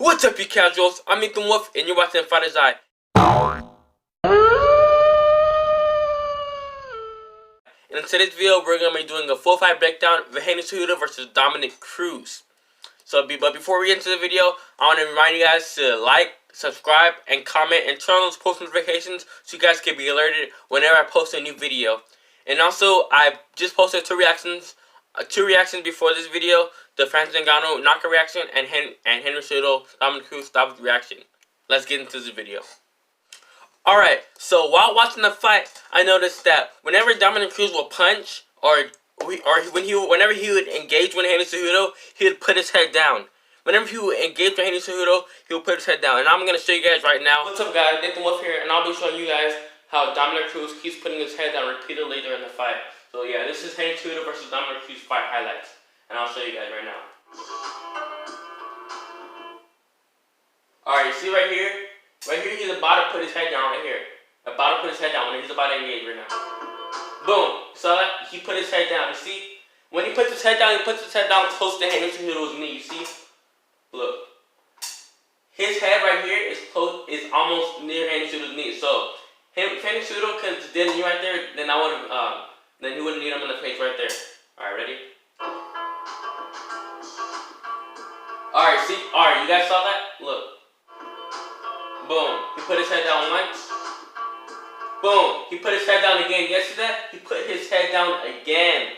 What's up, you casuals? I'm Ethan Wolf, and you're watching Fighter's Eye. And in today's video, we're going to be doing a full fight breakdown of Cejudo versus Cruz. But before we get into the video, I want to remind you guys to like, subscribe, and comment, and turn on those post notifications so you guys can be alerted whenever I post a new video. And also, I just posted two reactions before this video: the Francis Ngannou knockout reaction and Henry Cejudo Cruz stoppage reaction. Let's get into the video. Alright, so while watching the fight, I noticed that whenever Cruz will punch, whenever he would engage with Henry Cejudo, he would put his head down. Whenever he would engage with Henry Cejudo, he would put his head down. And I'm going to show you guys right now. What's up, guys? Nathan Wolf here, and I'll be showing you guys how Cruz keeps putting his head down repeatedly during the fight. So yeah, this is Henry Cejudo versus Cruz fight highlights, and I'll show you guys right now. Alright, you see right here? Right here, he's about to put his head down right here. About to put his head down when he's about to engage right now. Boom. So he put his head down. You see? When he puts his head down, he puts his head down close to Henry Cejudo's knee. You see? Look. His head right here is almost near Henry Cejudo's knee. So if Henry Cejudo did a knee right there, then then he wouldn't need him in the face right there. Alright, ready? Alright, see? Alright, you guys saw that? Look. Boom. He put his head down once. Boom. He put his head down again. You guys see that? He put his head down again.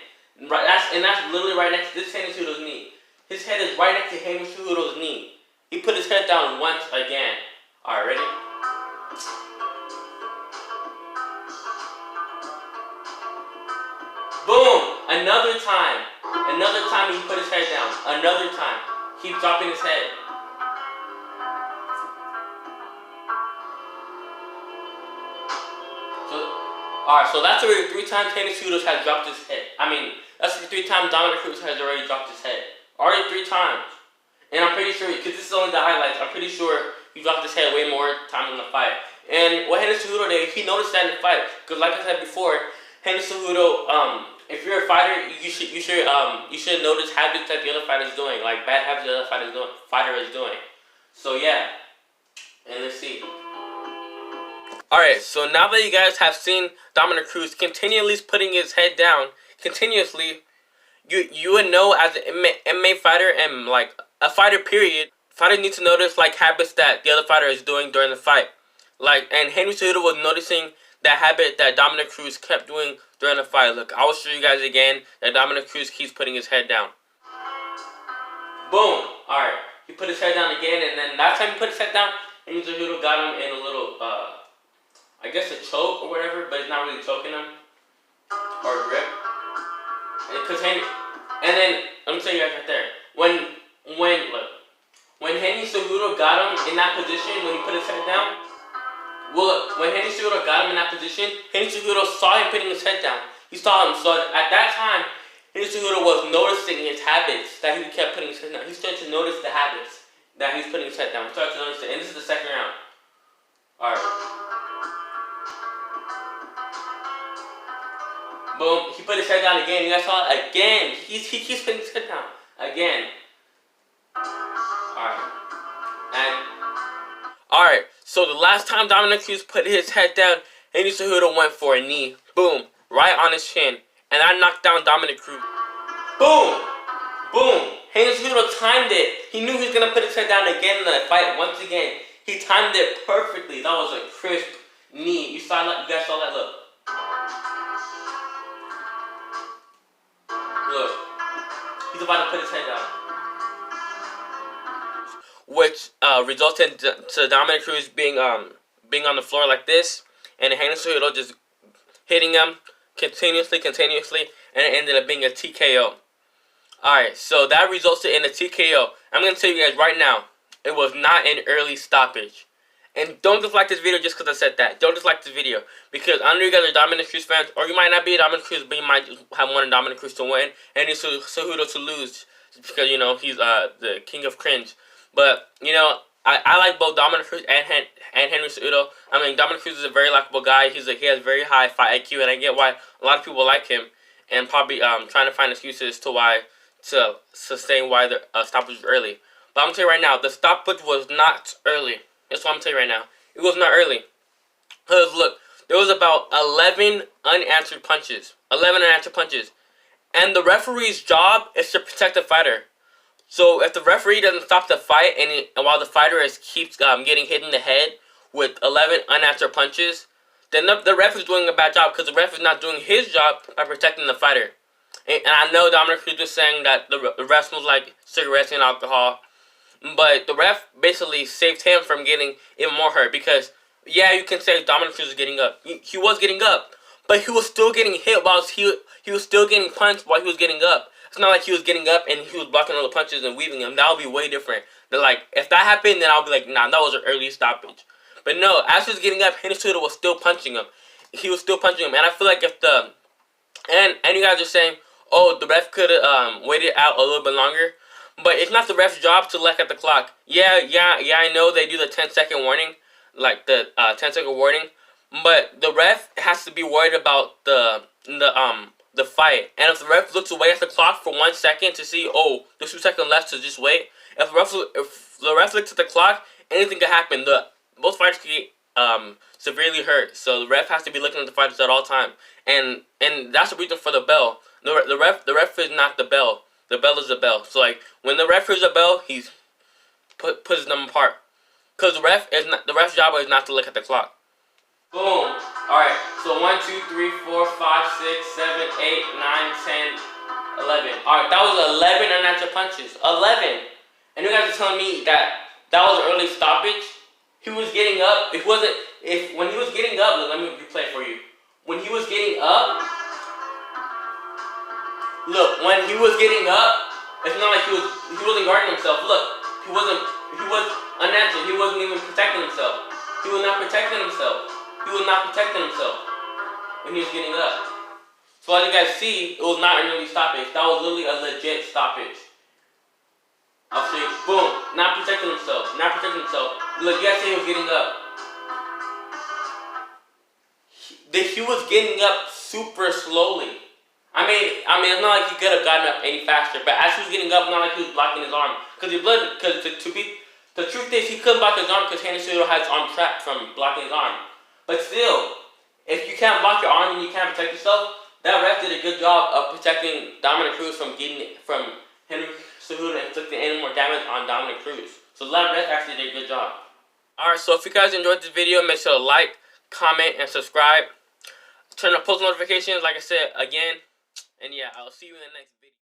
Right. That's literally right next to this Henry Cejudo's knee. His head is right next to Henry Cejudo's knee. He put his head down once again. Alright, ready? Boom. Another time. Another time he put his head down. Another time. Keep dropping his head. Alright, so that's already 3 times Henry Cejudo has dropped his head. I mean, that's the 3 times Cruz has already dropped his head. Already 3 times. And I'm pretty sure, because this is only the highlights, I'm pretty sure he dropped his head way more times in the fight. And what Henry Cejudo did, he noticed that in the fight. Because like I said before, Henry Cejudo, if you're a fighter, you should notice habits that the other fighter is doing. Like bad habits the other fighter is doing. So yeah. And let's see. Alright, so now that you guys have seen Cruz continually putting his head down, continuously, you would know as an MMA fighter and like a fighter period, fighters need to notice like habits that the other fighter is doing during the fight. And Henry Cejudo was noticing that habit that Cruz kept doing during the fight. Look, I will show you guys again that Cruz keeps putting his head down. Boom! Alright, he put his head down again, and then last time he put his head down, Henry Cejudo got him in a little, I guess a choke or whatever, but it's not really choking him. Or a grip. And then, let me tell you guys right there. When Henry Cejudo got him in that position, when he put his head down, when Henry Cejudo got him in that position, Henry Cejudo saw him putting his head down. He saw him, so at that time, Henry Cejudo was noticing his habits that he kept putting his head down. He started to notice the habits that he's putting his head down. He started to notice it, and this is the second round. Alright. Boom, he put his head down again. You guys saw it again. He keeps putting his head down. Again. Alright, so the last time Cruz put his head down, Henry Cejudo went for a knee. Boom, right on his chin. And I knocked down Cruz. Boom! Boom! Henry Cejudo timed it. He knew he was going to put his head down again in the fight once again. He timed it perfectly. That was a crisp knee. You saw that? You guys saw that? Look. Look, he's about to put his head down, which resulted to Cruz being on the floor like this, and Henry Cejudo just hitting him continuously, and it ended up being a TKO. Alright, so that resulted in a TKO. I'm gonna tell you guys right now, it was not an early stoppage. And don't dislike this video just because I said that. Don't dislike this video. Because I know you guys are Cruz fans, or you might not be a Cruz, but you might have wanted Cruz to win and Cejudo to lose. Just because, you know, he's the king of cringe. But, you know, I like both Cruz and Henry Cejudo. I mean, Cruz is a very likable guy. He has very high fight IQ, and I get why a lot of people like him. And probably trying to find excuses to sustain why the stoppage was early. But I'm gonna tell you right now, the stoppage was not early. That's what I'm telling you right now. It was not early. Cause look, there was about 11 unanswered punches. 11 unanswered punches. And the referee's job is to protect the fighter. So if the referee doesn't stop the fight, and while the fighter keeps getting hit in the head with 11 unanswered punches, then the ref is doing a bad job, because the ref is not doing his job by protecting the fighter. And I know Dominic Cruz was saying that the ref smells like cigarettes and alcohol, but the ref basically saved him from getting even more hurt, because yeah, you can say Dominic Cruz was getting up. He was getting up, but he was still getting hit while he was still getting punched while he was getting up. It's not like he was getting up and he was blocking all the punches and weaving them. That would be way different. They're like, if that happened, then I'll be like, nah, that was an early stoppage. But no, as he was getting up, Cejudo was still punching him. He was still punching him. And I feel like if and you guys are saying, oh, the ref could have waited out a little bit longer. But it's not the ref's job to look at the clock. Yeah, I know they do the 10-second warning. Like the 10-second warning. But the ref has to be worried about the fight. And if the ref looks away at the clock for 1 second to see, oh, there's 2 seconds left to just wait. If the ref looks at the clock, anything could happen. Both fighters could get severely hurt. So the ref has to be looking at the fighters at all times. And that's the reason for the bell. The ref is not the bell. The bell is the bell. So like when the ref hears the bell, he's puts them apart. Cause the ref's job is not to look at the clock. Boom. Alright, so 1, 2, 3, 4, 5, 6, 7, 8, 9, 10, 11. Alright, that was 11 unnatural punches. 11. And you guys are telling me that was an early stoppage? He was getting up. When he was getting up, let me replay for you. When he was getting up, look, when he was getting up, it's not like he wasn't guarding himself. Look, he was unnatural. He wasn't even protecting himself. He was not protecting himself. He was not protecting himself when he was getting up. So as you guys see, it was not an early stoppage. That was literally a legit stoppage. I'll show you. Boom. Not protecting himself. Not protecting himself. Look, you guys see he was getting up. He was getting up super slowly. I mean, it's not like he could have gotten up any faster, but as he was getting up, not like he was blocking his arm. Because the truth is, he couldn't block his arm because Cejudo had his arm trapped from blocking his arm. But still, if you can't block your arm and you can't protect yourself, that ref did a good job of protecting Dominic Cruz from Henry Cejudo and inflicting any more damage on Dominic Cruz. So that ref actually did a good job. Alright, so if you guys enjoyed this video, make sure to like, comment, and subscribe. Turn on post notifications, like I said, again. And yeah, I'll see you in the next video.